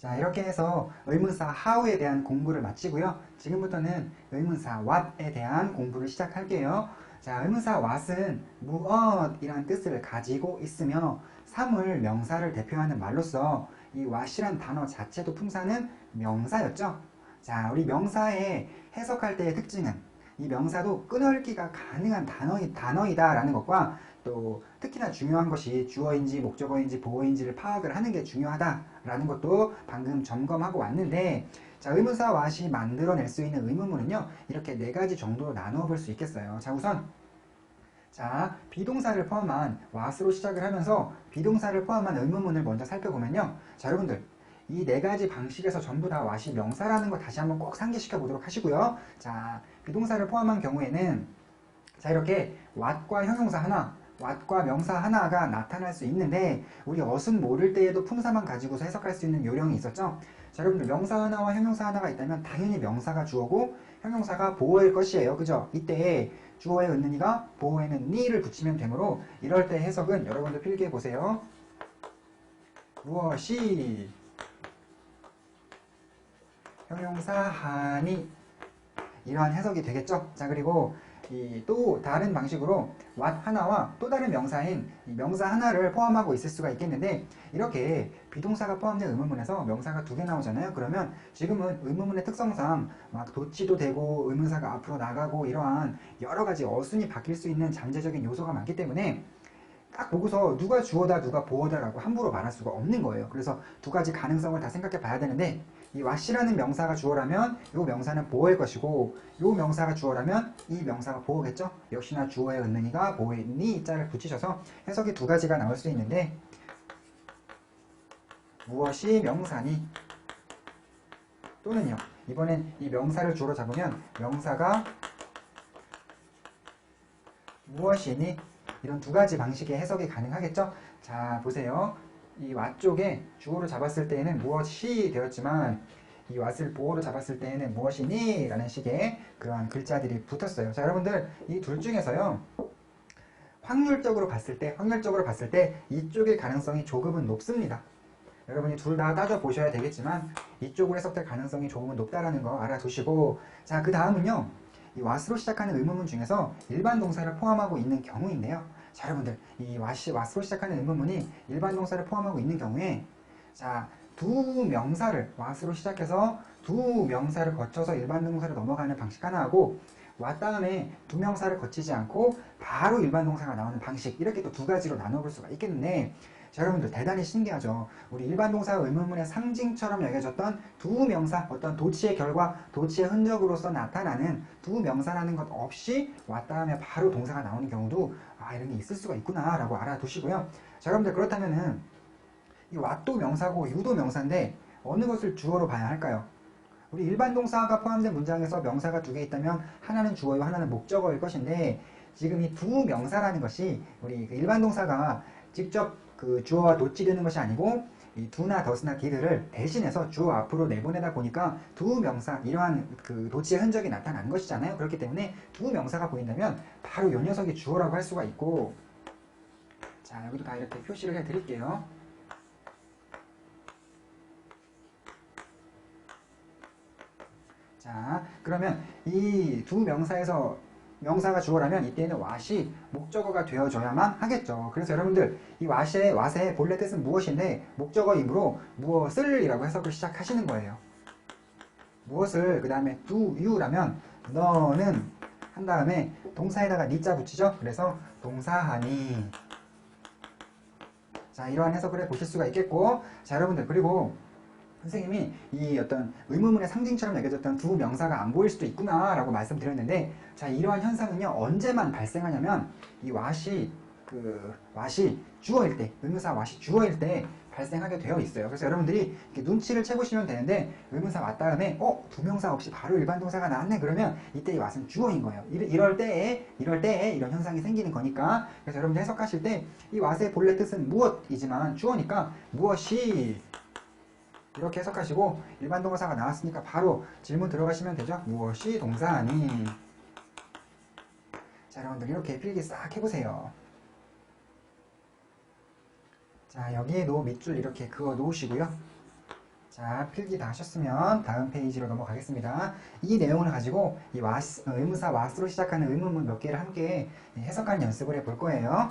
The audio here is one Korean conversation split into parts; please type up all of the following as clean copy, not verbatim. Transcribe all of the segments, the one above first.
자, 이렇게 해서 의문사 how에 대한 공부를 마치고요. 지금부터는 의문사 what에 대한 공부를 시작할게요. 자, 의문사 what은 무엇이란 뜻을 가지고 있으며 사물, 명사를 대표하는 말로서 이 what이란 단어 자체도 품사는 명사였죠. 자, 우리 명사의 해석할 때의 특징은 이 명사도 끊어읽기가 가능한 단어이다라는 것과 또 특히나 중요한 것이 주어인지 목적어인지 보어인지를 파악을 하는 게 중요하다라는 것도 방금 점검하고 왔는데, 자, 의문사 what이 만들어낼 수 있는 의문문은요, 이렇게 네 가지 정도로 나누어 볼 수 있겠어요. 자, 우선 비동사를 포함한 what으로 시작을 하면서 비동사를 포함한 의문문을 먼저 살펴보면요, 자, 여러분들 이 네 가지 방식에서 전부 다 what이 명사라는 거 다시 한번 꼭 상기시켜 보도록 하시고요. 자, 비동사를 포함한 경우에는 자, 이렇게 what과 형용사 하나, what과 명사 하나가 나타날 수 있는데, 우리 어순 모를 때에도 품사만 가지고서 해석할 수 있는 요령이 있었죠. 자, 여러분들 명사 하나와 형용사 하나가 있다면 당연히 명사가 주어고 형용사가 보어일 것이에요. 그죠? 이때 주어에 있는 이가 보어에는 니를 붙이면 되므로 이럴 때 해석은 여러분들 필기해 보세요. 무엇이 형용사 하니, 이러한 해석이 되겠죠. 자, 그리고 또 다른 방식으로 what 하나와 또 다른 명사인 이 명사 하나를 포함하고 있을 수가 있겠는데, 이렇게 비동사가 포함된 의문문에서 명사가 두 개 나오잖아요. 그러면 지금은 의문문의 특성상 막 도치도 되고 의문사가 앞으로 나가고 이러한 여러 가지 어순이 바뀔 수 있는 잠재적인 요소가 많기 때문에 딱 보고서 누가 주어다 누가 보어다라고 함부로 말할 수가 없는 거예요. 그래서 두 가지 가능성을 다 생각해 봐야 되는데, 이 what이라는 명사가 주어라면 이 명사는 보어일 것이고, 이 명사가 주어라면 이 명사가 보어겠죠. 역시나 주어에 있는 이가 보어에 있는 이 자를 붙이셔서 해석이 두 가지가 나올 수 있는데, 무엇이 명사니, 또는요, 이번엔 이 명사를 주어로 잡으면 명사가 무엇이니, 이런 두 가지 방식의 해석이 가능하겠죠. 자, 보세요. 이 what 쪽에 주어로 잡았을 때에는 무엇이 되었지만 이 what을 보어로 잡았을 때에는 무엇이니? 라는 식의 그러한 글자들이 붙었어요. 자, 여러분들 이 둘 중에서요, 확률적으로 봤을 때 이쪽의 가능성이 조금은 높습니다. 여러분이 둘 다 따져보셔야 되겠지만 이쪽으로 해석될 가능성이 조금은 높다라는 거 알아두시고, 자, 그 다음은요, 이 what으로 시작하는 의문문 중에서 일반 동사를 포함하고 있는 경우인데요. 자, 여러분들 이 what으로 시작하는 의문문이 일반 동사를 포함하고 있는 경우에, 자, 두 명사를 what으로 시작해서 두 명사를 거쳐서 일반 동사로 넘어가는 방식 하나하고, what 다음에 두 명사를 거치지 않고 바로 일반 동사가 나오는 방식, 이렇게 또 두 가지로 나눠볼 수가 있겠는데, 자, 여러분들 대단히 신기하죠. 우리 일반 동사 의문문의 상징처럼 여겨졌던 두 명사, 어떤 도치의 결과, 도치의 흔적으로서 나타나는 두 명사라는 것 없이 what 다음에 바로 동사가 나오는 경우도 이런 게 있을 수가 있구나 라고 알아두시고요. 자, 여러분들 그렇다면은 이 what도 명사고 you도 명사인데 어느 것을 주어로 봐야 할까요? 우리 일반 동사가 포함된 문장에서 명사가 두 개 있다면 하나는 주어요, 하나는 목적어일 것인데, 지금 이 두 명사라는 것이 우리 그 일반 동사가 직접 그 주어와 도치되는 것이 아니고 이 do나 does나 did를 대신해서 주어 앞으로 내보내다 보니까 두 명사, 이러한 그 도치의 흔적이 나타난 것이잖아요. 그렇기 때문에 두 명사가 보인다면 바로 이 녀석이 주어라고 할 수가 있고, 자, 여기도 다 이렇게 표시를 해 드릴게요. 자, 그러면 이 두 명사에서 명사가 주어라면 이때는 what이 목적어가 되어줘야만 하겠죠. 그래서 여러분들 이 what의 본래 뜻은 무엇인데 목적어이므로 무엇을 이라고 해석을 시작하시는 거예요. 무엇을, 그 다음에 do you라면 너는 한 다음에 동사에다가 니자 붙이죠. 그래서 동사하니. 자, 이러한 해석을 해보실 수가 있겠고, 자, 여러분들 그리고 선생님이 이 어떤 의문문의 상징처럼 여겨졌던 두 명사가 안 보일 수도 있구나 라고 말씀드렸는데, 자, 이러한 현상은요 언제만 발생하냐면 이 what이 주어일 때, 의문사 what이 주어일 때 발생하게 되어 있어요. 그래서 여러분들이 이렇게 눈치를 채보시면 되는데, 의문사 what 다음에 두 명사 없이 바로 일반 동사가 나왔네 그러면 이때 이 what은 주어인 거예요. 이럴 때에 이런 현상이 생기는 거니까. 그래서 여러분들 해석하실 때 이 what의 본래 뜻은 무엇이지만 주어니까 무엇이 이렇게 해석하시고, 일반 동사가 나왔으니까 바로 질문 들어가시면 되죠. 무엇이 동사하니. 자, 여러분들 이렇게 필기 싹 해보세요. 자, 여기에도 밑줄 이렇게 그어 놓으시고요. 자, 필기 다 하셨으면 다음 페이지로 넘어가겠습니다. 이 내용을 가지고 이 의문사 what으로 시작하는 의문문 몇 개를 함께 해석하는 연습을 해볼 거예요.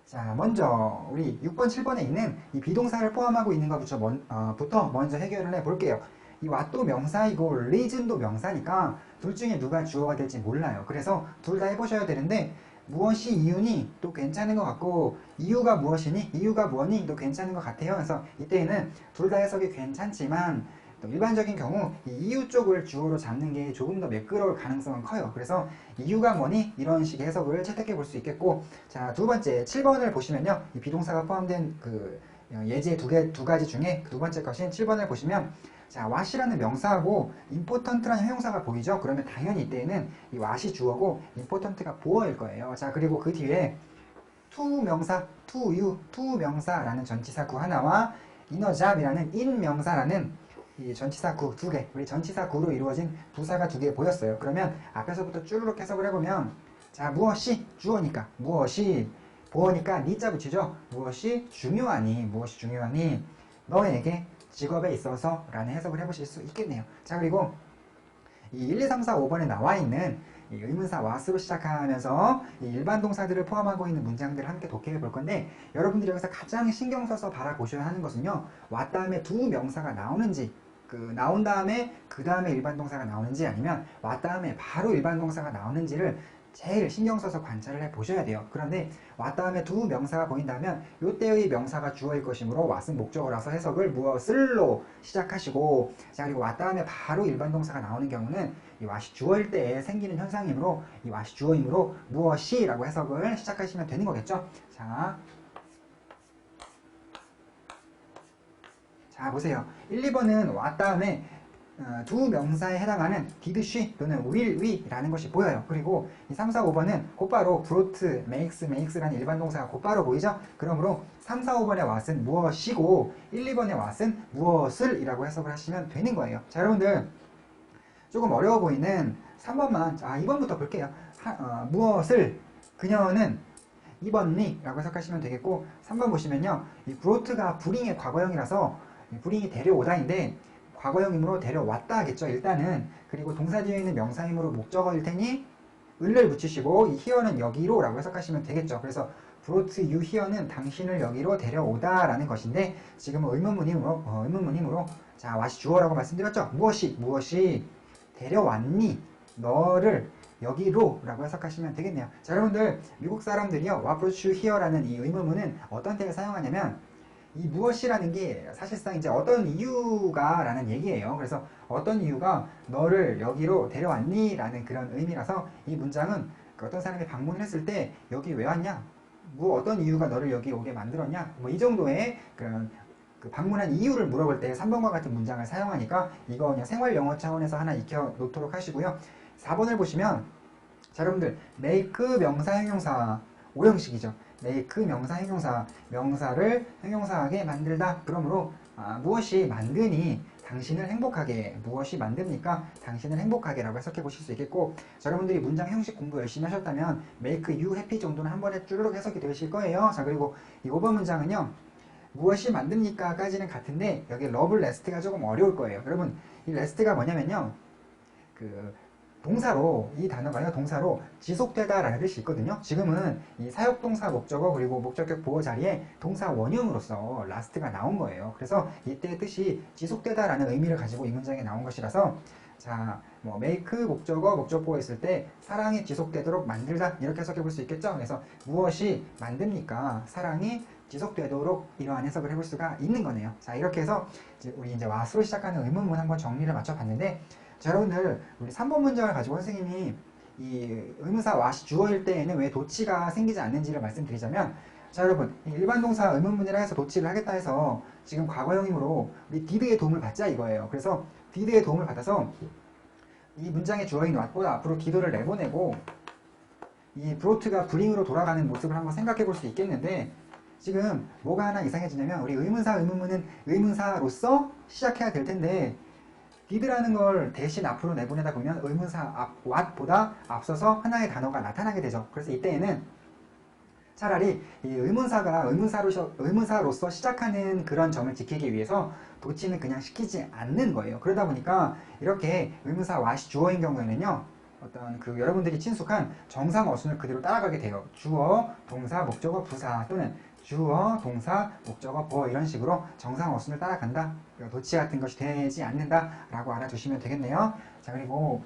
자, 먼저 우리 6번, 7번에 있는 이 비동사를 포함하고 있는 것부터 먼저 해결을 해볼게요. 이 what도 명사이고 reason도 명사니까 둘 중에 누가 주어가 될지 몰라요. 그래서 둘 다 해보셔야 되는데 무엇이 이유니 또 괜찮은 것 같고 이유가 무엇이니 이유가 뭐니 또 괜찮은 것 같아요. 그래서 이때는 둘 다 해석이 괜찮지만 또 일반적인 경우 이 이유 쪽을 주어로 잡는 게 조금 더 매끄러울 가능성은 커요. 그래서 이유가 뭐니 이런 식의 해석을 채택해 볼 수 있겠고, 자, 두 번째 7번을 보시면요, 이 비동사가 포함된 그 예제 두 가지 중에 두 번째 것인 7번을 보시면, 자, what이라는 명사하고 important라는 형용사가 보이죠? 그러면 당연히 이때는 이 what이 주어고 important가 보어일 거예요. 자, 그리고 그 뒤에 to 명사, to you, to 명사라는 전치사 구 하나와 inner job이라는 in 명사라는 이 전치사 구 두 개, 우리 전치사 구로 이루어진 부사가 두 개 보였어요. 그러면 앞에서부터 쭈르륵 해석을 해보면, 자, 무엇이 주어니까, 무엇이 보어니까 니자 붙이죠. 무엇이 중요하니 너에게 직업에 있어서 라는 해석을 해보실 수 있겠네요. 자, 그리고 이 1, 2, 3, 4, 5번에 나와 있는 이 의문사 what으로 시작하면서 이 일반 동사들을 포함하고 있는 문장들을 함께 독해해 볼 건데, 여러분들이 여기서 가장 신경 써서 바라보셔야 하는 것은요, what 다음에 두 명사가 나오는지, 나온 다음에 그 다음에 일반 동사가 나오는지, 아니면 what 다음에 바로 일반 동사가 나오는지를 제일 신경 써서 관찰을 해 보셔야 돼요. 그런데 what 다음에 두 명사가 보인다면 이때의 명사가 주어일 것이므로 what은 목적어라서 해석을 무엇을로 시작하시고, 자, 그리고 what 다음에 바로 일반 동사가 나오는 경우는 이 what이 주어일 때에 생기는 현상이므로 이 what이 주어이므로 무엇이라고 해석을 시작하시면 되는 거겠죠. 자, 보세요. 1, 2번은 what 다음에 두 명사에 해당하는 did, she 또는 will, we 라는 것이 보여요. 그리고 이 3, 4, 5번은 곧바로 brought, makes라는 일반 동사가 곧바로 보이죠? 그러므로 3, 4, 5번의 what은 무엇이고 1, 2번의 what은 무엇을 이라고 해석을 하시면 되는 거예요. 자, 여러분들 조금 어려워 보이는 3번만, 2번부터 볼게요. 무엇을 그녀는 입었니? 라고 해석하시면 되겠고, 3번 보시면요, 이 brought가 bring의 과거형이라서 bring이 데려오다인데 과거형이므로 데려왔다 하겠죠, 일단은. 그리고 동사 뒤에 있는 명사이므로 목적어일 테니 을을 붙이시고 이 here는 여기로 라고 해석하시면 되겠죠. 그래서 brought you here는 당신을 여기로 데려오다 라는 것인데, 지금은 의문문이므로 자, what이 주어라고 말씀드렸죠. 무엇이 데려왔니? 너를 여기로 라고 해석하시면 되겠네요. 자, 여러분들 미국 사람들이요, what brought you here 라는 이 의문문은 어떤 때에 사용하냐면, 이 무엇이라는 게 사실상 이제 어떤 이유가 라는 얘기예요. 그래서 어떤 이유가 너를 여기로 데려왔니? 라는 그런 의미라서 이 문장은 어떤 사람이 방문을 했을 때 여기 왜 왔냐? 어떤 이유가 너를 여기 오게 만들었냐? 뭐 이 정도의 그런 방문한 이유를 물어볼 때 3번과 같은 문장을 사용하니까 이거 그냥 생활 영어 차원에서 하나 익혀 놓도록 하시고요. 4번을 보시면, 자, 여러분들 make 명사 형용사 오형식이죠. make 명사 형용사, 명사를 형용사하게 만들다. 그러므로 무엇이 만드니 당신을 행복하게, 무엇이 만듭니까 당신을 행복하게 라고 해석해 보실 수 있겠고, 자, 여러분들이 문장 형식 공부 열심히 하셨다면 make you happy 정도는 한 번에 쭈르륵 해석이 되실 거예요. 자, 그리고 이 5번 문장은요, 무엇이 만듭니까 까지는 같은데 여기 love rest가 조금 어려울 거예요. 여러분, 이 rest가 뭐냐면요, 동사로, 이 단어가요, 동사로 지속되다 라는 뜻이 있거든요. 지금은 이 사역동사 목적어 그리고 목적격 보어 자리에 동사 원형으로서 last가 나온 거예요. 그래서 이때의 뜻이 지속되다 라는 의미를 가지고 이 문장에 나온 것이라서, 자, 뭐 make 목적어 목적 보어 있을 때 사랑이 지속되도록 만들다 이렇게 해석해 볼 수 있겠죠. 그래서 무엇이 만듭니까 사랑이 지속되도록 이러한 해석을 해볼 수가 있는 거네요. 자, 이렇게 해서 우리 이제 what으로 시작하는 의문문 한번 정리를 맞춰 봤는데, 자, 여러분들 우리 3번 문장을 가지고 선생님이 이 의문사 what이 주어일 때에는 왜 도치가 생기지 않는지를 말씀드리자면, 자, 여러분 일반 동사 의문문이라 해서 도치를 하겠다 해서 지금 과거형이므로 우리 did의 도움을 받자 이거예요. 그래서 did의 도움을 받아서 이 문장의 주어인 what보다 앞으로 did를 내보내고 이 brought가 bring으로 돌아가는 모습을 한번 생각해 볼 수 있겠는데, 지금 뭐가 하나 이상해지냐면 우리 의문사 의문문은 의문사로서 시작해야 될 텐데 did라는 걸 대신 앞으로 내보내다 보면 의문사 what보다 앞서서 하나의 단어가 나타나게 되죠. 그래서 이때에는, 차라리 이 의문사로서 시작하는 그런 점을 지키기 위해서 도치는 그냥 시키지 않는 거예요. 그러다 보니까 이렇게 의문사 what이 주어인 경우에는요, 어떤 그 여러분들이 친숙한 정상 어순을 그대로 따라가게 돼요. 주어, 동사, 목적어, 부사 또는 주어, 동사, 목적어, 보어 이런 식으로 정상 어순을 따라간다. 도치 같은 것이 되지 않는다 라고 알아두시면 되겠네요. 자, 그리고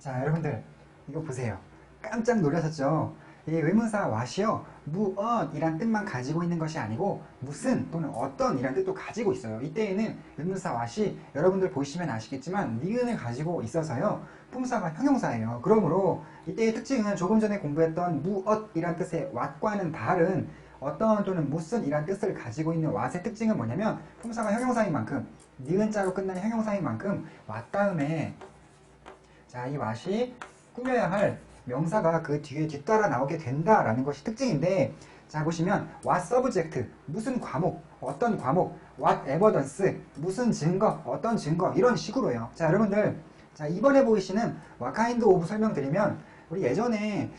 자, 여러분들 이거 보세요. 깜짝 놀라셨죠? 이 의문사 what이요, 무엇이란 뜻만 가지고 있는 것이 아니고 무슨 또는 어떤 이란 뜻도 가지고 있어요. 이때에는 의문사 what이 여러분들 보시면 아시겠지만 니은을 가지고 있어서요, 품사가 형용사예요. 그러므로 이때의 특징은 조금 전에 공부했던 무엇이란 뜻의 what과는 다른 어떤 또는 무슨 이란 뜻을 가지고 있는 what의 특징은 뭐냐면, 품사가 형용사인 만큼, 니은자로 끝나는 형용사인 만큼 what 다음에 자, 이 what이 꾸며야 할 명사가 그 뒤에 뒤따라 나오게 된다라는 것이 특징인데, 자, 보시면 what subject, 무슨 과목, 어떤 과목, what evidence, 무슨 증거, 어떤 증거, 이런 식으로요. 자, 여러분들, 자, 이번에 보이시는 what kind of 설명드리면 우리 예전에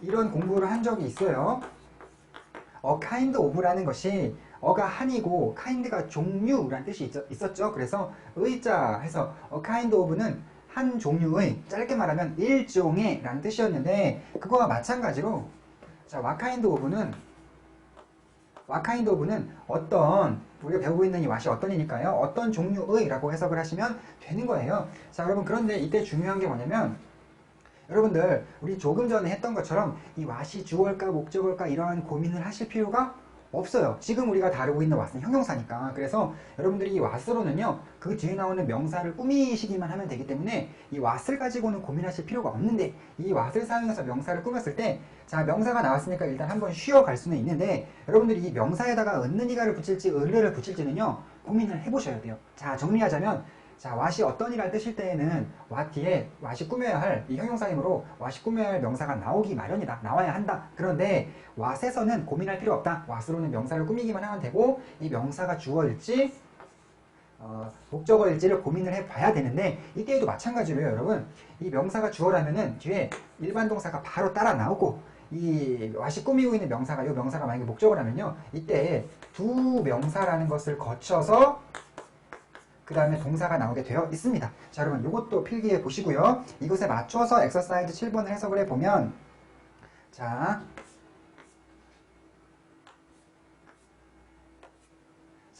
이런 공부를 한 적이 있어요. a kind of라는 것이 어가 한이고 kind가 종류라는 뜻이 있었죠. 그래서 의자 해서 a kind of는 한 종류의, 짧게 말하면 일종의 라는 뜻이었는데, 그거와 마찬가지로 자, what kind of는 어떤, 우리가 배우고 있는 이 what이 어떤 이니까요, 어떤 종류의 라고 해석을 하시면 되는 거예요. 자, 여러분, 그런데 이때 중요한 게 뭐냐면, 여러분들 우리 조금 전에 했던 것처럼 이 what이 주어일까 목적어일까 이러한 고민을 하실 필요가 없어요. 지금 우리가 다루고 있는 what은 형용사니까. 그래서 여러분들이 이 what으로는요, 그 뒤에 나오는 명사를 꾸미시기만 하면 되기 때문에 이 what을 가지고는 고민하실 필요가 없는데, 이 what을 사용해서 명사를 꾸몄을 때, 자, 명사가 나왔으니까 일단 한번 쉬어갈 수는 있는데, 여러분들이 이 명사에다가 은느니가를 붙일지 을을 붙일지는요, 고민을 해보셔야 돼요. 자, 정리하자면, 자, what이 어떤 이란 뜻일 때에는 what 뒤에 what이 꾸며야 할, 이 형용사이므로 what이 꾸며야 할 명사가 나오기 마련이다. 나와야 한다. 그런데 what에서는 고민할 필요 없다. what으로는 명사를 꾸미기만 하면 되고, 이 명사가 주어일지 목적어일지를 고민을 해봐야 되는데, 이때에도 마찬가지로요, 여러분. 이 명사가 주어라면은 뒤에 일반 동사가 바로 따라 나오고, 이 what이 꾸미고 있는 명사가, 이 명사가 만약에 목적어라면요, 이때 두 명사라는 것을 거쳐서 그 다음에 동사가 나오게 되어 있습니다. 자, 여러분 이것도 필기해 보시고요. 이것에 맞춰서 엑서사이즈 7번을 해석을 해보면, 자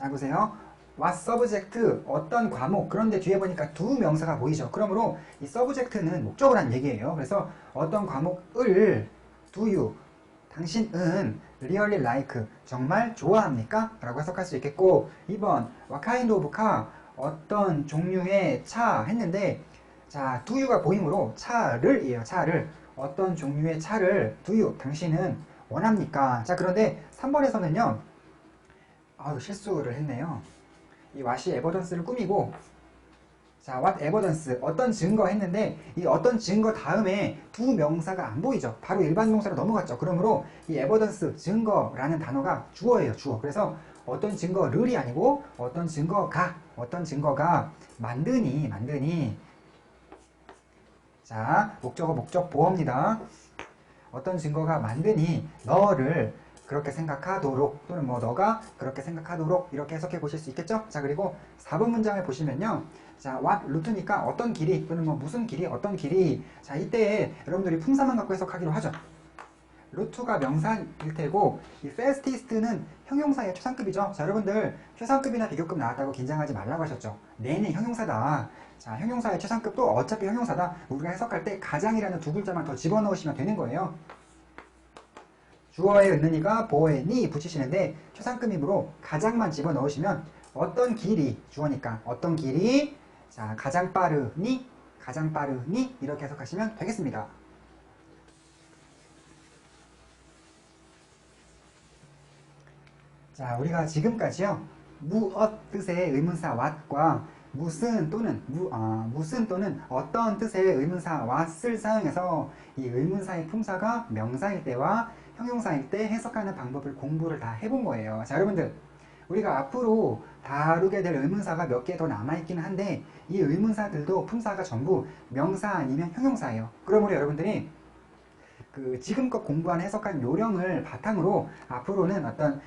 보세요. what subject, 어떤 과목. 그런데 뒤에 보니까 두 명사가 보이죠. 그러므로 이 subject는 목적어란 얘기예요. 그래서 어떤 과목을 do you, 당신은 really like, 정말 좋아합니까? 라고 해석할 수 있겠고, 2번 what kind of car, 어떤 종류의 차 했는데, 자, do you가 보이므로 차를 이에요. 차를, 어떤 종류의 차를 do you, 당신은 원합니까? 자, 그런데 3번에서는요, 아유, 실수를 했네요. 이 what이 evidence를 꾸미고, 자, what evidence, 어떤 증거 했는데, 이 어떤 증거 다음에 두 명사가 안 보이죠. 바로 일반 동사로 넘어갔죠. 그러므로 이 evidence, 증거라는 단어가 주어예요. 주어. 그래서 어떤 증거를이 아니고 어떤 증거가 만드니. 자, 목적어 목적 보어입니다. 어떤 증거가 만드니 너를 그렇게 생각하도록, 또는 뭐 너가 그렇게 생각하도록, 이렇게 해석해 보실 수 있겠죠? 자, 그리고 4번 문장을 보시면요, 자, what 루트니까 어떤 길이, 또는 뭐 무슨 길이, 어떤 길이. 자, 이때 여러분들이 품사만 갖고 해석하기로 하죠. 루트가 명사일 테고, 이 fastest는 형용사의 최상급이죠. 자, 여러분들 최상급이나 비교급 나왔다고 긴장하지 말라고 하셨죠. 네네, 형용사다. 자, 형용사의 최상급도 어차피 형용사다. 우리가 해석할 때 가장이라는 두 글자만 더 집어넣으시면 되는 거예요. 주어에 은느니가 보어에 니 붙이시는데, 최상급이므로 가장만 집어넣으시면 어떤 길이, 주어니까 어떤 길이, 자, 가장 빠르니 이렇게 해석하시면 되겠습니다. 자, 우리가 지금까지요, 무엇 뜻의 의문사 what과 무슨 또는 어떤 뜻의 의문사 what을 사용해서 이 의문사의 품사가 명사일 때와 형용사일 때 해석하는 방법을 공부를 다 해본 거예요. 자, 여러분들 우리가 앞으로 다루게 될 의문사가 몇 개 더 남아있기는 한데 이 의문사들도 품사가 전부 명사 아니면 형용사예요. 그러므로 여러분들이 그 지금껏 공부한 해석한 요령을 바탕으로 앞으로는 어떤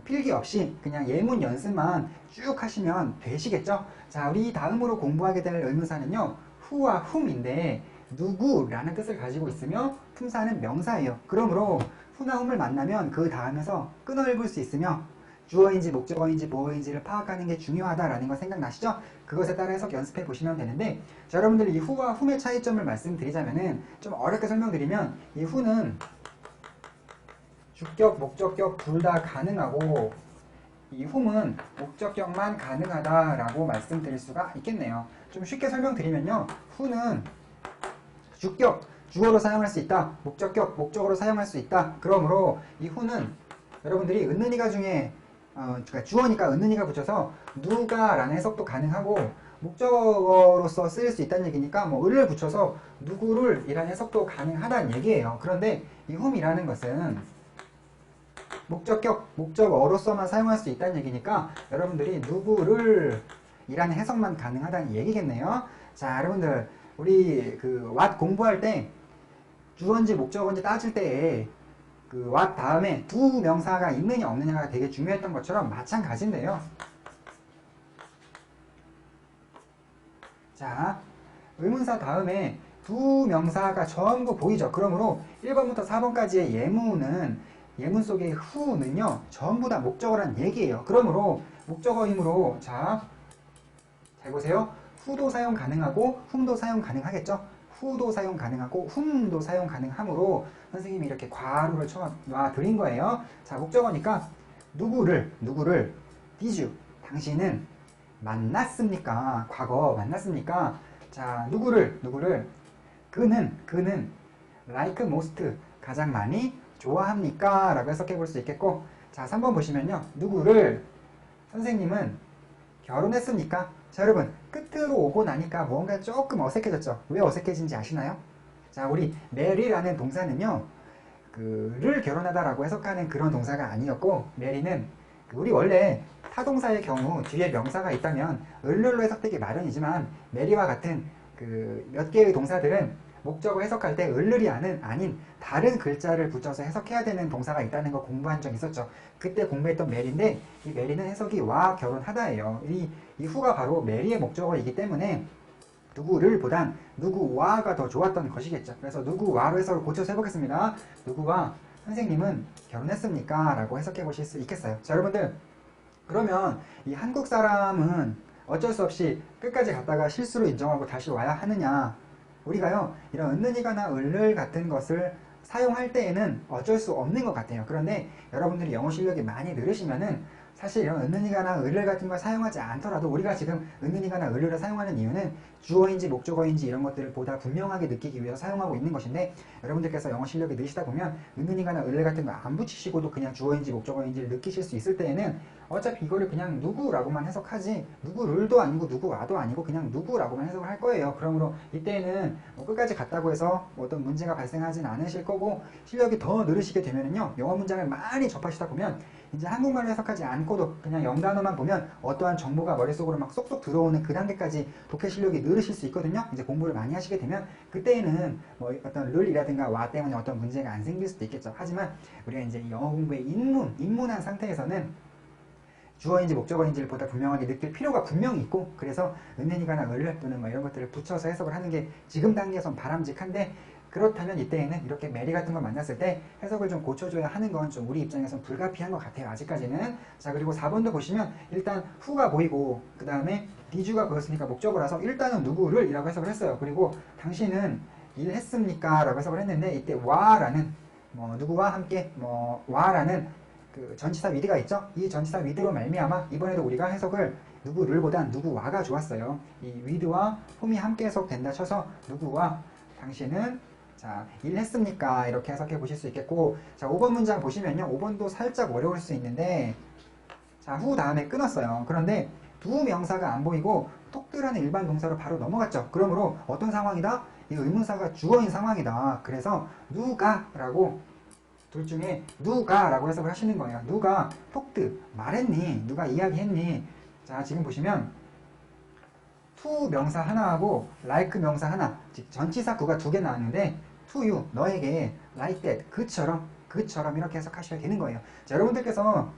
필기 없이 그냥 예문 연습만 쭉 하시면 되시겠죠? 자, 우리 다음으로 공부하게 될 의문사는요, who와 whom인데 누구라는 뜻을 가지고 있으며 품사는 명사예요. 그러므로 who나 whom을 만나면 그 다음에서 끊어 읽을 수 있으며 주어인지 목적어인지 보어인지를 파악하는 게 중요하다라는 거 생각나시죠? 그것에 따라 해석 연습해 보시면 되는데, 자, 여러분들 이 who와 whom의 차이점을 말씀드리자면은 좀 어렵게 설명드리면 이 who는 주격, 목적격 둘 다 가능하고 이 whom은 목적격만 가능하다라고 말씀드릴 수가 있겠네요. 좀 쉽게 설명드리면요, who는 주격, 주어로 사용할 수 있다. 목적격, 목적어로 사용할 수 있다. 그러므로 이 who는 여러분들이 은는이가 중에 그러니까 주어니까 은는이가 붙여서 누가 라는 해석도 가능하고 목적어로서 쓰일 수 있다는 얘기니까 뭐 을을 붙여서 누구를 이라는 해석도 가능하다는 얘기예요. 그런데 이 whom이라는 것은 목적격, 목적어로서만 사용할 수 있다는 얘기니까 여러분들이 누구를 이라는 해석만 가능하다는 얘기겠네요. 자, 여러분들 우리 그 what 공부할 때 주어인지 목적어인지 따질 때에 그 what 다음에 두 명사가 있느냐 없느냐가 되게 중요했던 것처럼 마찬가지인데요. 자, 의문사 다음에 두 명사가 전부 보이죠. 그러므로 1번부터 4번까지의 예문 속의 who는요 전부 다 목적어란 얘기예요. 그러므로 목적어이므로 잘 보세요. who도 사용 가능하고 whom도 사용 가능하겠죠. who도 사용 가능하고 whom도 사용 가능하므로 선생님이 이렇게 괄호를 쳐놔 드린 거예요. 자, 목적어니까 누구를 did you 당신은 만났습니까? 과거 만났습니까? 자, 누구를 그는 like most 가장 많이 좋아합니까? 라고 해석해 볼 수 있겠고, 자, 3번 보시면요, 누구를 선생님은 결혼했습니까? 자, 여러분 끝으로 오고 나니까 뭔가 조금 어색해졌죠. 왜 어색해진지 아시나요? 자, 우리 marry라는 동사는요 그를 결혼하다라고 해석하는 그런 동사가 아니었고, mary는 우리 원래 타동사의 경우 뒤에 명사가 있다면 을로 해석되기 마련이지만 mary와 같은 그 몇 개의 동사들은 목적어 해석할 때 을을이 아닌 다른 글자를 붙여서 해석해야 되는 동사가 있다는 거 공부한 적 있었죠. 그때 공부했던 메리인데 이 메리는 해석이 와 결혼하다예요. 이 후가 바로 메리의 목적어이기 때문에 누구를 보단 누구와가 더 좋았던 것이겠죠. 그래서 누구와로 해석을 고쳐서 해보겠습니다. 누구와 선생님은 결혼했습니까? 라고 해석해 보실 수 있겠어요. 자, 여러분들 그러면 이 한국 사람은 어쩔 수 없이 끝까지 갔다가 실수로 인정하고 다시 와야 하느냐? 우리가요 이런 은는이가나 을을 같은 것을 사용할 때에는 어쩔 수 없는 것 같아요. 그런데 여러분들이 영어 실력이 많이 늘으시면은 사실 이런 은는이가나 을을 같은 걸 사용하지 않더라도 우리가 지금 은는이가나 을을 사용하는 이유는 주어인지 목적어인지 이런 것들을 보다 분명하게 느끼기 위해서 사용하고 있는 것인데, 여러분들께서 영어 실력이 느시다 보면 은는이가나 을을 같은 거 안 붙이시고도 그냥 주어인지 목적어인지를 느끼실 수 있을 때에는 어차피 이거를 그냥 누구라고만 해석하지 누구를도 아니고 누구와도 아니고 그냥 누구라고만 해석을 할 거예요. 그러므로 이때는 뭐 끝까지 갔다고 해서 어떤 문제가 발생하진 않으실 거고, 실력이 더 늘으시게 되면은요 영어 문장을 많이 접하시다 보면 이제 한국말로 해석하지 않고도 그냥 영단어만 보면 어떠한 정보가 머릿속으로 막 쏙쏙 들어오는 그 단계까지 독해 실력이 늘으실 수 있거든요. 이제 공부를 많이 하시게 되면 그때는 뭐 어떤 룰이라든가 와 때문에 어떤 문제가 안 생길 수도 있겠죠. 하지만 우리가 이제 영어 공부에 입문한 상태에서는 주어인지 목적어인지를 보다 분명하게 느낄 필요가 분명히 있고, 그래서 은는이가나 을을 또는 뭐 이런 것들을 붙여서 해석을 하는 게 지금 단계에선 바람직한데, 그렇다면 이때에는 이렇게 메리 같은 걸 만났을 때 해석을 좀 고쳐줘야 하는 건 좀 우리 입장에선 불가피한 것 같아요. 아직까지는. 자, 그리고 4번도 보시면 일단 who가 보이고 그 다음에 did가 보였으니까 목적어라서 일단은 누구를 이라고 해석을 했어요. 그리고 당신은 일했습니까? 라고 해석을 했는데 이때 와라는 뭐 누구와 함께 뭐 와라는 그 전치사 with가 있죠? 이 전치사 with로 말미암아 이번에도 우리가 해석을 누구를 보단 누구와가 좋았어요. 이 with와 whom이 함께 해석된다 쳐서 누구와 당신은 자, 일했습니까? 이렇게 해석해 보실 수 있겠고, 자, 5번 문장 보시면요. 5번도 살짝 어려울 수 있는데, 자, who 다음에 끊었어요. 그런데 두 명사가 안 보이고 톡들하는 일반 동사로 바로 넘어갔죠. 그러므로 어떤 상황이다? 이 의문사가 주어인 상황이다. 그래서 누가 라고 둘 중에 누가 라고 해석을 하시는 거예요. 누가 톡드 말했니? 누가 이야기했니? 자, 지금 보시면 to 명사 하나하고 like 명사 하나, 즉 전치사 구가 두 개 나왔는데 to you, 너에게 like that, 그처럼 이렇게 해석하셔야 되는 거예요. 자, 여러분들께서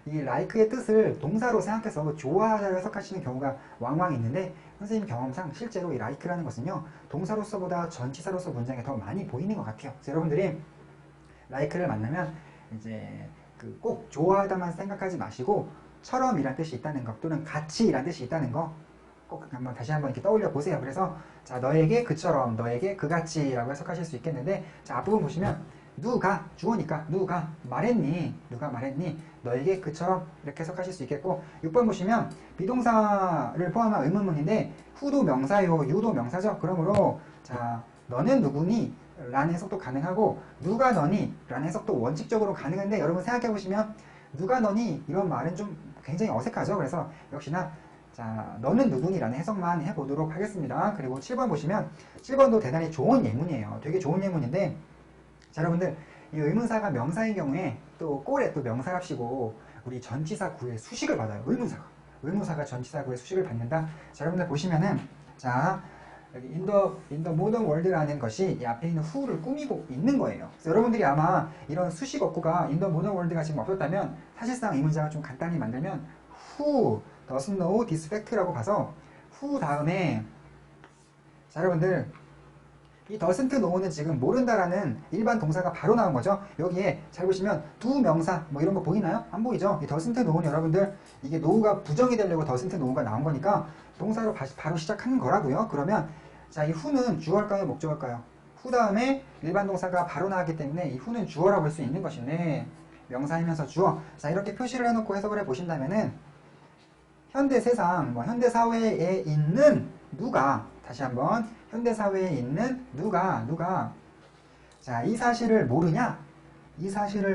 이 like의 뜻을 동사로 생각해서 좋아하다고 해석하시는 경우가 왕왕 있는데 선생님 경험상 실제로 이 like라는 것은요 동사로서보다 전치사로서 문장에 더 많이 보이는 것 같아요. 그래서 여러분들이 like를 만나면 이제 그 꼭 좋아하다만 생각하지 마시고 처럼이란 뜻이 있다는 것 또는 같이이란 뜻이 있다는 거 꼭 한번 다시 한번 이렇게 떠올려 보세요. 그래서 자, 너에게 그처럼, 너에게 그같이라고 해석하실 수 있겠는데 자, 앞부분 보시면 누가 주어니까 누가 말했니, 너에게 그처럼 이렇게 해석하실 수 있겠고 6번 보시면 비동사를 포함한 의문문인데 who도 명사요, you도 명사죠. 그러므로 자, 너는 누구니? 라는 해석도 가능하고 누가 너니? 라는 해석도 원칙적으로 가능한데 여러분 생각해 보시면 누가 너니? 이런 말은 좀 굉장히 어색하죠. 그래서 역시나 자, 너는 누구니? 라는 해석만 해보도록 하겠습니다. 그리고 7번 보시면 7번도 대단히 좋은 예문이에요. 되게 좋은 예문인데 자, 여러분들 이 의문사가 명사인 경우에 또 꼴에 또 명사랍시고 우리 전치사 구의 수식을 받아요. 의문사가 전치사 구의 수식을 받는다. 자, 여러분들 보시면은 자, 여기 in the modern world라는 것이 이 앞에 있는 who를 꾸미고 있는 거예요. 그래서 여러분들이 아마 이런 수식 어구가 in the modern world가 지금 없었다면 사실상 이 문장을 좀 간단히 만들면 who doesn't know this fact라고 봐서 who 다음에 자, 여러분들 이 doesn't know는 지금 모른다라는 일반 동사가 바로 나온 거죠. 여기에 잘 보시면 두 명사 뭐 이런 거 보이나요? 안 보이죠? 이 doesn't know는 여러분들 이게 know가 부정이 되려고 doesn't know가 나온 거니까 동사로 바로 시작하는 거라고요. 그러면 자, 이 who는 주어일까요? 목적일까요? who 다음에 일반 동사가 바로 나왔기 때문에 이 who는 주어라고 볼 수 있는 것인데 명사이면서 주어. 자, 이렇게 표시를 해놓고 해석을 해보신다면은 현대 세상, 현대 사회에 있는 누가 다시 한번 현대 사회에 있는 누가 자, 이 사실을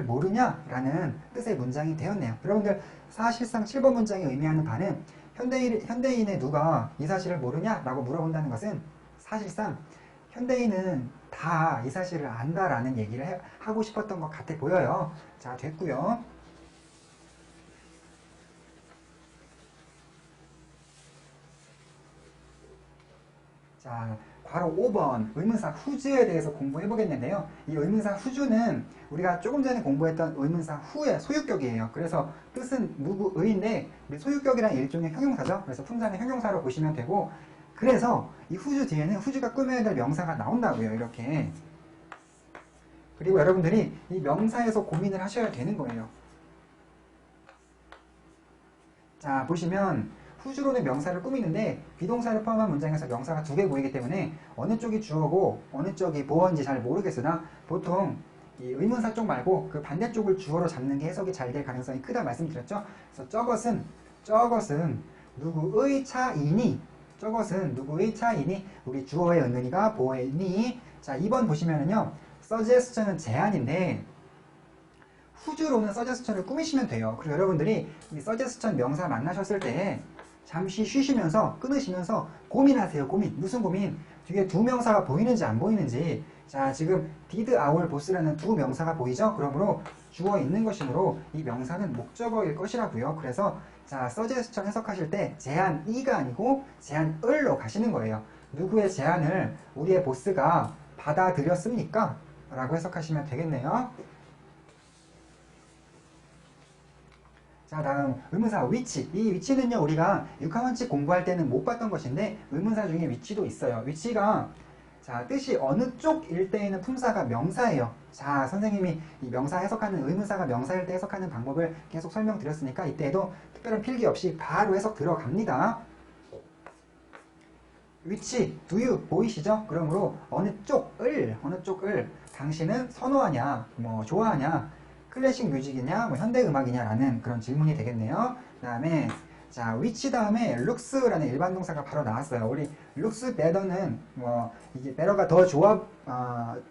모르냐라는 뜻의 문장이 되었네요. 여러분들 사실상 7번 문장이 의미하는 바는 현대인의 누가 이 사실을 모르냐라고 물어본다는 것은 사실상 현대인은 다 이 사실을 안다라는 얘기를 하고 싶었던 것 같아 보여요. 자, 됐고요. 자, 괄호 5번 의문사 who's에 대해서 공부해 보겠는데요. 이 의문사 who's는 우리가 조금 전에 공부했던 의문사 who의 소유격이에요. 그래서 뜻은 누구의인데 우리 소유격이란 일종의 형용사죠. 그래서 품사는 형용사로 보시면 되고 그래서 이 who's 뒤에는 who's가 꾸며야 될 명사가 나온다고요. 이렇게. 그리고 여러분들이 이 명사에서 고민을 하셔야 되는 거예요. 자, 보시면 who's로는 명사를 꾸미는데 비동사를 포함한 문장에서 명사가 두 개 보이기 때문에 어느 쪽이 주어고 어느 쪽이 보어인지 잘 모르겠으나 보통 이 의문사 쪽 말고 그 반대쪽을 주어로 잡는 게 해석이 잘 될 가능성이 크다 말씀드렸죠. 그래서 저것은 누구의 차이니? 우리 주어의 은근히가 보어의 니. 자, 2번 보시면은요. suggestion은 제안인데 who's로는 suggestion을 꾸미시면 돼요. 그리고 여러분들이 이 suggestion 명사 만나셨을 때 잠시 쉬시면서 끊으시면서 고민하세요. 무슨 고민? 뒤에 두 명사가 보이는지 안 보이는지. 자, 지금 did, our, boss라는 두 명사가 보이죠? 그러므로 주어 있는 것이므로 이 명사는 목적어일 것이라고요. 그래서 자, suggestion 해석하실 때 제안이가 아니고 제안을로 가시는 거예요. 누구의 제안을 우리의 보스가 받아들였습니까? 라고 해석하시면 되겠네요. 자, 다음 의문사 위치. 이 위치는요 우리가 육하원칙 공부할 때는 못 봤던 것인데 의문사 중에 위치도 있어요. 위치가 자, 뜻이 어느 쪽일 때에는 품사가 명사예요. 자, 선생님이 이 명사 해석하는 의문사가 명사일 때 해석하는 방법을 계속 설명드렸으니까 이때에도 특별한 필기 없이 바로 해석 들어갑니다. 위치, do you 보이시죠? 그러므로 어느 쪽을 당신은 선호하냐, 뭐 좋아하냐, 클래식 뮤직이냐, 뭐 현대 음악이냐라는 그런 질문이 되겠네요. 그 다음에 자, which 다음에 looks라는 일반 동사가 바로 나왔어요. 우리 looks better는 뭐 이게 better가 더 좋아,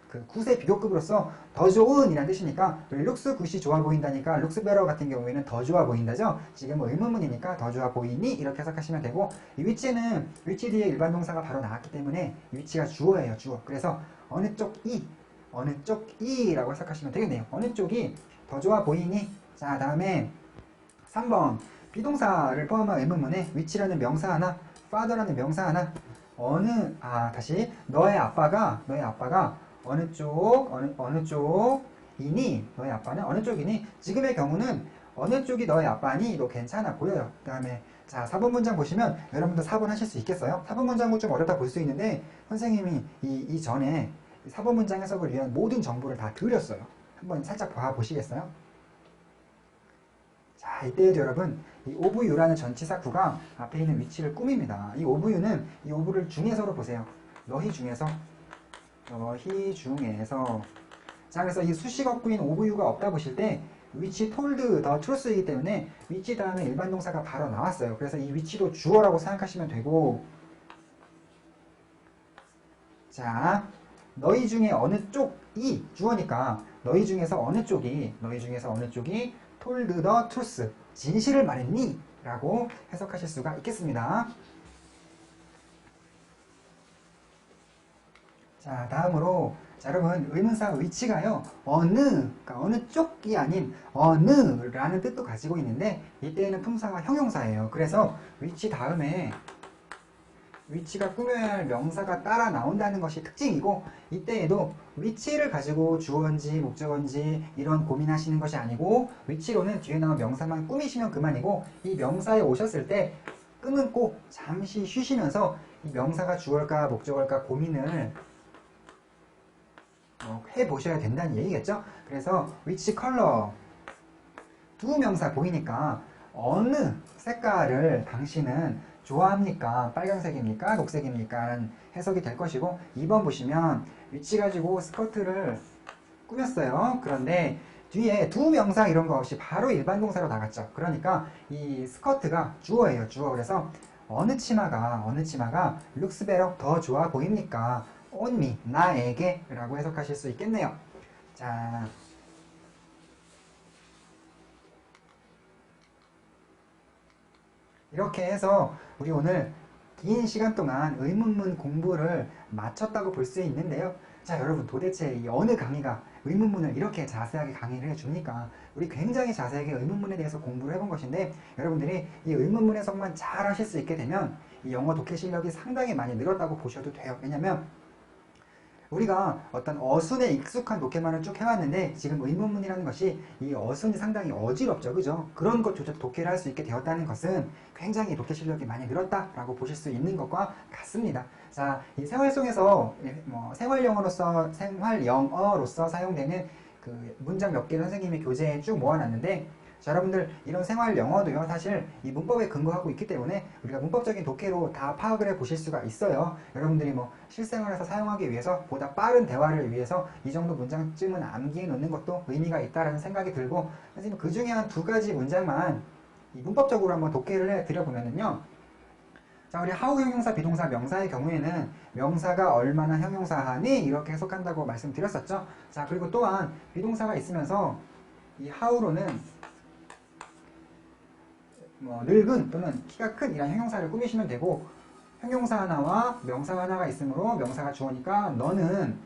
그 굿의 비교급으로서 더 좋은 이란 뜻이니까 looks 굿이 좋아 보인다니까 looks better 같은 경우에는 더 좋아 보인다죠. 지금 뭐 의문문이니까 더 좋아 보이니 이렇게 해석하시면 되고 이 which는 which 뒤에 일반 동사가 바로 나왔기 때문에 이 which가 주어예요. 주어. 그래서 어느 쪽이라고 해석하시면 되겠네요. 어느 쪽이 더 좋아 보이니? 자, 다음에 3번 비동사를 포함한 의문문에 which라는 명사 하나, father라는 명사 하나, 다시 너의 아빠가 어느 쪽이니? 너의 아빠는 어느 쪽이니? 지금의 경우는 어느 쪽이 너의 아빠니?도 괜찮아 보여요. 그 다음에 자 4번 문장 보시면 여러분도 4번 하실 수 있겠어요? 4번 문장은 좀 어렵다 볼 수 있는데 선생님이 이전에 4번 문장 해석을 위한 모든 정보를 다 드렸어요. 한번 살짝 봐보시겠어요? 자, 이때에도 여러분 이 of you라는 전치사 구가 앞에 있는 위치를 꾸밉니다. 이 of you는 이 of를 중에서로 보세요. 너희 중에서 자, 그래서 이 수식어구인 of you가 없다 보실 때 which told the truth이기 때문에 which 다음에 일반 동사가 바로 나왔어요. 그래서 이 which도 주어라고 생각하시면 되고, 자 너희 중에 어느 쪽이 주어니까 너희 중에서 어느 쪽이 told the truth 진실을 말했니? 라고 해석하실 수가 있겠습니다. 자, 다음으로 자, 여러분 의문사 which가요 그러니까 어느 쪽이 아닌 어느라는 뜻도 가지고 있는데 이때에는 품사가 형용사예요. 그래서 which 다음에 which가 꾸며야 할 명사가 따라 나온다는 것이 특징이고, 이때에도 which를 가지고 주어인지 목적어인지 이런 고민하시는 것이 아니고 which로는 뒤에 나온 명사만 꾸미시면 그만이고, 이 명사에 오셨을 때 끊고 잠시 쉬시면서 이 명사가 주어일까 목적어일까 고민을 해보셔야 된다는 얘기겠죠. 그래서 which color 두 명사 보이니까 어느 색깔을 당신은 좋아합니까? 빨간색입니까? 녹색입니까? 라는 해석이 될 것이고, 2번 보시면 which 가지고 스커트를 꾸몄어요. 그런데 뒤에 두 명사 이런 거 없이 바로 일반 동사로 나갔죠. 그러니까 이 스커트가 주어예요. 주어. 그래서 어느 치마가 looks better 더 좋아 보입니까? on me 나에게 라고 해석하실 수 있겠네요. 자, 이렇게 해서 우리 오늘 긴 시간 동안 의문문 공부를 마쳤다고 볼 수 있는데요. 자, 여러분 도대체 이 어느 강의가 의문문을 이렇게 자세하게 강의를 해줍니까? 우리 굉장히 자세하게 의문문에 대해서 공부를 해본 것인데, 여러분들이 이 의문문 해석만 잘 하실 수 있게 되면 이 영어 독해 실력이 상당히 많이 늘었다고 보셔도 돼요. 왜냐면 우리가 어떤 어순에 익숙한 독해만을 쭉 해왔는데 지금 의문문이라는 것이 이 어순이 상당히 어지럽죠. 그죠? 그런 것조차 독해를 할 수 있게 되었다는 것은 굉장히 독해 실력이 많이 늘었다라고 보실 수 있는 것과 같습니다. 자, 이 생활 속에서 생활 영어로서 사용되는 그 문장 몇 개를 선생님이 교재에 쭉 모아놨는데, 자, 여러분들 이런 생활 영어도요 사실 이 문법에 근거하고 있기 때문에 우리가 문법적인 독해로 다 파악을 해 보실 수가 있어요. 여러분들이 실생활에서 사용하기 위해서 보다 빠른 대화를 위해서 이 정도 문장쯤은 암기해 놓는 것도 의미가 있다라는 생각이 들고, 선생님 그 중에 한 2가지 문장만 이 문법적으로 한번 독해를 해 드려보면은요, 자, 우리 how 형용사 비동사 명사의 경우에는 명사가 얼마나 형용사하니 이렇게 해석한다고 말씀드렸었죠. 자, 그리고 또한 비동사가 있으면서 이 how로는 늙은 또는 키가 큰 이런 형용사를 꾸미시면 되고, 형용사 하나와 명사 하나가 있으므로 명사가 주어니까 너는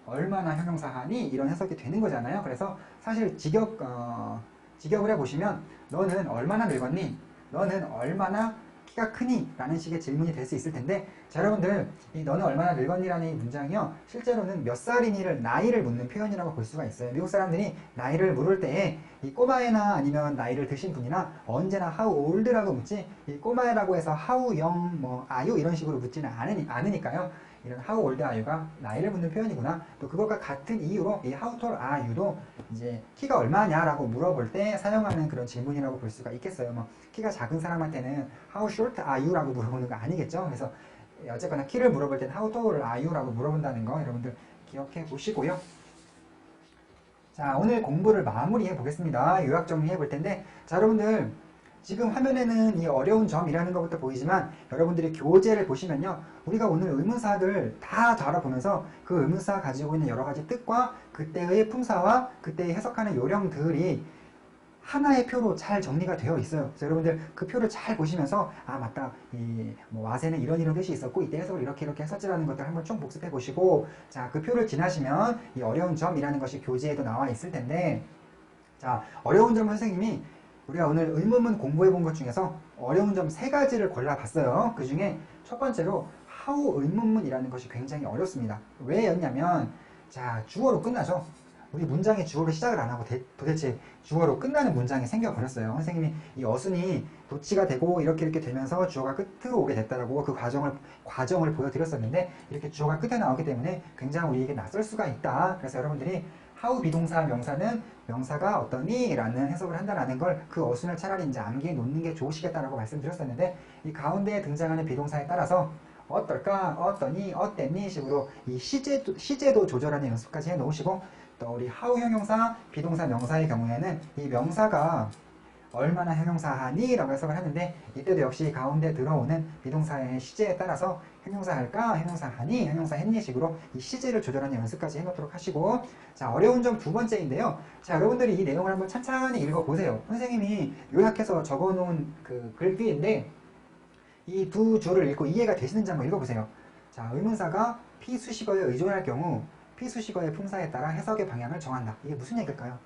얼마나 형용사하니 이런 해석이 되는 거잖아요. 그래서 사실 직역을 해보시면 너는 얼마나 늙었니? 너는 얼마나 키가 크니? 라는 식의 질문이 될 수 있을 텐데, 자, 여러분들 이 너는 얼마나 늙었니? 라는 이 문장이요 실제로는 몇 살이니를 나이를 묻는 표현이라고 볼 수가 있어요. 미국 사람들이 나이를 물을 때에 이 꼬마애나 아니면 나이를 드신 분이나 언제나 how old라고 묻지, 이 꼬마애라고 해서 how young are you 이런 식으로 묻지는 않으니까요. 이런 how old are you가 나이를 묻는 표현이구나. 또 그것과 같은 이유로 이 how tall are you도 이제 키가 얼마냐라고 물어볼 때 사용하는 그런 질문이라고 볼 수가 있겠어요. 키가 작은 사람한테는 how short are you 라고 물어보는 거 아니겠죠. 그래서 어쨌거나 키를 물어볼 때는 how tall are you 라고 물어본다는 거 여러분들 기억해 보시고요. 자, 오늘 공부를 마무리해 보겠습니다. 요약 정리해 볼 텐데, 자, 여러분들 지금 화면에는 이 어려운 점이라는 것부터 보이지만 여러분들이 교재를 보시면요, 우리가 오늘 의문사들 다 알아보면서 그 의문사 가지고 있는 여러 가지 뜻과 그때의 품사와 그때의 해석하는 요령들이 하나의 표로 잘 정리가 되어 있어요. 그래서 여러분들 그 표를 잘 보시면서 아 맞다, 이 와세는 이런 뜻이 있었고 이때 해석을 이렇게 했었지라는 것들 한번 쭉 복습해 보시고, 자, 그 표를 지나시면 이 어려운 점이라는 것이 교재에도 나와 있을 텐데, 자, 어려운 점은 선생님이 우리가 오늘 의문문 공부해 본 것 중에서 어려운 점 3가지를 골라봤어요. 그 중에 첫 번째로 how 의문문이라는 것이 굉장히 어렵습니다. 왜였냐면 자, 주어로 끝나죠. 우리 문장이 주어로 시작을 안 하고 도대체 주어로 끝나는 문장이 생겨버렸어요. 선생님이 이 어순이 도치가 되고 이렇게 되면서 주어가 끝으로 오게 됐다라고 그 과정을 보여드렸었는데 이렇게 주어가 끝에 나오기 때문에 굉장히 우리에게 낯설 수가 있다. 그래서 여러분들이 how 비동사 명사는 명사가 어떠니? 라는 해석을 한다라는 걸 그 어순을 차라리 이제 암기해 놓는 게 좋으시겠다라고 말씀드렸었는데 이 가운데에 등장하는 비동사에 따라서 어떨까, 어떠니, 어땠니 식으로 이 시제도 조절하는 연습까지 해 놓으시고 또 우리 how 형용사, 비동사 명사의 경우에는 이 명사가 얼마나 형용사하니? 라고 해석을 하는데 이때도 역시 가운데 들어오는 비동사의 시제에 따라서 형용사 할까? 형용사 하니? 형용사 했니? 식으로 이 시제를 조절하는 연습까지 해놓도록 하시고 자, 어려운 점 2번째인데요. 자, 여러분들이 이 내용을 한번 찬찬히 읽어보세요. 선생님이 요약해서 적어놓은 그 글귀인데 이 두 줄을 읽고 이해가 되시는지 한번 읽어보세요. 자, 의문사가 피수식어에 의존할 경우 피수식어의 품사에 따라 해석의 방향을 정한다. 이게 무슨 얘기일까요?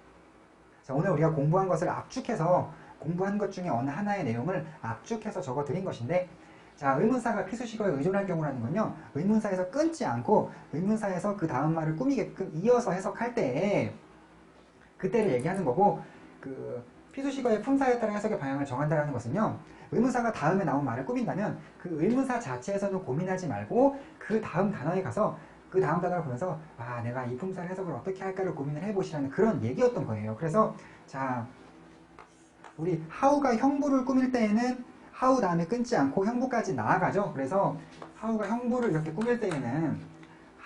자, 오늘 우리가 공부한 것을 압축해서 공부한 것 중에 어느 하나의 내용을 압축해서 적어드린 것인데 자, 의문사가 피수식어에 의존할 경우라는 건요. 의문사에서 끊지 않고 의문사에서 그 다음 말을 꾸미게끔 이어서 해석할 때 그때를 얘기하는 거고 그 피수식어의 품사에 따라 해석의 방향을 정한다는 것은요. 의문사가 다음에 나온 말을 꾸민다면 그 의문사 자체에서는 고민하지 말고 그 다음 단어에 가서 그 다음 단어를 보면서 아, 내가 이 품사를 해석을 어떻게 할까를 고민을 해보시라는 그런 얘기였던 거예요. 그래서 자, 우리 how가 형부를 꾸밀 때에는 how 다음에 끊지 않고 형부까지 나아가죠. 그래서 how가 형부를 이렇게 꾸밀 때에는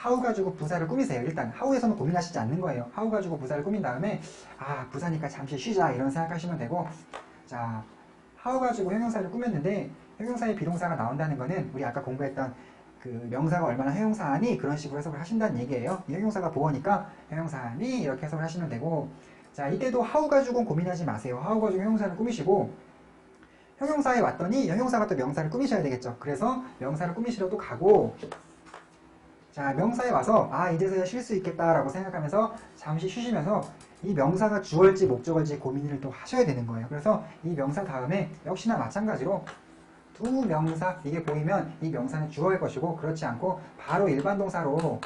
how 가지고 부사를 꾸미세요. 일단 how에서는 고민하시지 않는 거예요. how 가지고 부사를 꾸민 다음에 아, 부사니까 잠시 쉬자 이런 생각하시면 되고 자, how 가지고 형용사를 꾸몄는데 형용사의 비동사가 나온다는 거는 우리 아까 공부했던 그 명사가 얼마나 형용사니 그런 식으로 해석을 하신다는 얘기예요. 이 형용사가 보어니까 형용사니 이렇게 해석을 하시면 되고 자, 이때도 how 가지고는 고민하지 마세요. how 가지고 형용사를 꾸미시고 형용사에 왔더니 형용사가 또 명사를 꾸미셔야 되겠죠. 그래서 명사를 꾸미시러도 가고 자, 명사에 와서 아, 이제서야 쉴 수 있겠다라고 생각하면서 잠시 쉬시면서 이 명사가 주어일지 목적어일지 고민을 또 하셔야 되는 거예요. 그래서 이 명사 다음에 역시나 마찬가지로 두 명사, 이게 보이면 이 명사는 주어일 것이고 그렇지 않고 바로 일반 동사로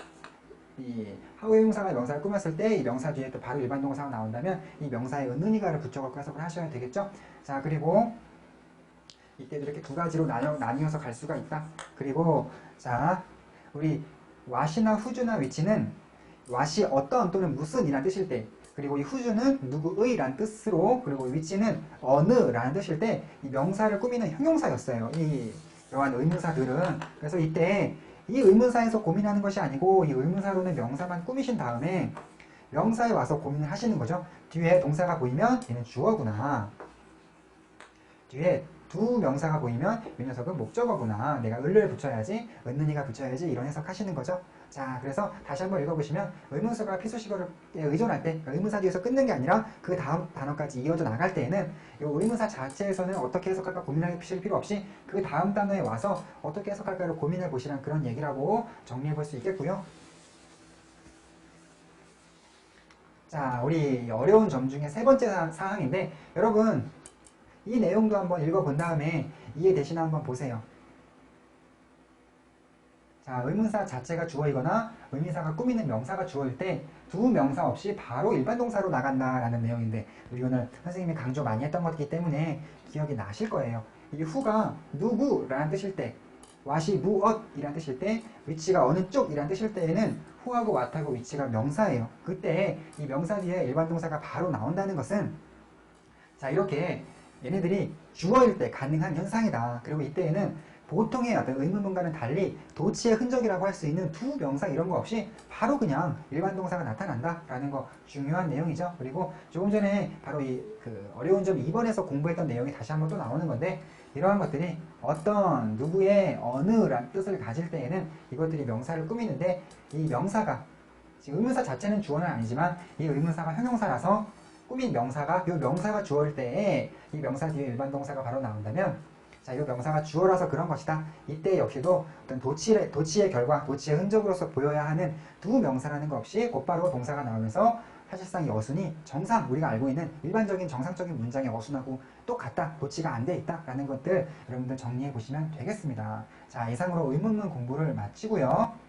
이 how 형용사가 명사를 꾸몄을 때 이 명사 뒤에 또 바로 일반 동사가 나온다면 이 명사에 은은이가를 붙여갖고 해석을 하셔야 되겠죠. 자, 그리고 이때도 이렇게 2가지로 나뉘어서 갈 수가 있다. 그리고 자, 우리 what이나 who나 which는 what이 어떤 또는 무슨 이란 뜻일 때 그리고 이 who는 누구의 라는 뜻으로 그리고 which는 어느 라는 뜻일 때 이 명사를 꾸미는 형용사였어요. 이 이러한 의문사들은. 그래서 이때 이 의문사에서 고민하는 것이 아니고 이 의문사로는 명사만 꾸미신 다음에 명사에 와서 고민을 하시는 거죠. 뒤에 동사가 보이면 얘는 주어구나. 뒤에 두 명사가 보이면 이 녀석은 목적어구나. 내가 을을 붙여야지, 은는이가 붙여야지 이런 해석하시는 거죠. 자, 그래서 다시 한번 읽어보시면 의문사가 피수식어에 의존할 때 의문사 뒤에서 끊는 게 아니라 그 다음 단어까지 이어져 나갈 때에는 이 의문사 자체에서는 어떻게 해석할까 고민하실 필요 없이 그 다음 단어에 와서 어떻게 해석할까를 고민해 보시라는 그런 얘기라고 정리해 볼 수 있겠고요. 자, 우리 어려운 점 중에 3번째 사항인데 여러분 이 내용도 한번 읽어본 다음에 이해되시나 한번 보세요. 자, 의문사 자체가 주어이거나 의미사가 꾸미는 명사가 주어일 때 두 명사 없이 바로 일반 동사로 나간다라는 내용인데 우리 오늘 선생님이 강조 많이 했던 것이기 때문에 기억이 나실 거예요. 이 who가 누구라는 뜻일 때 what이 무엇이라는 뜻일 때 which가 어느 쪽이라는 뜻일 때에는 who하고 what하고 which가 명사예요. 그때 이 명사 뒤에 일반 동사가 바로 나온다는 것은 자, 이렇게 얘네들이 주어일 때 가능한 현상이다. 그리고 이때에는 보통의 어떤 의문문과는 달리 도치의 흔적이라고 할 수 있는 두 명사 이런 거 없이 바로 그냥 일반 동사가 나타난다 라는 거 중요한 내용이죠. 그리고 조금 전에 바로 이 그 어려운 점 2번에서 공부했던 내용이 다시 한번 또 나오는 건데 이러한 것들이 어떤 누구의 어느라는 뜻을 가질 때에는 이것들이 명사를 꾸미는데 이 명사가 지금 의문사 자체는 주어는 아니지만 이 의문사가 형용사라서 꾸민 명사가 이 명사가 주어일 때에 이 명사 뒤에 일반 동사가 바로 나온다면 자, 이 명사가 주어라서 그런 것이다. 이때 역시도 어떤 도치의 결과, 도치의 흔적으로서 보여야 하는 두 명사라는 것 없이 곧바로 동사가 나오면서 사실상 이 어순이 정상, 우리가 알고 있는 일반적인 정상적인 문장의 어순하고 똑같다, 도치가 안 돼 있다라는 것들 여러분들 정리해 보시면 되겠습니다. 자, 이상으로 의문문 공부를 마치고요.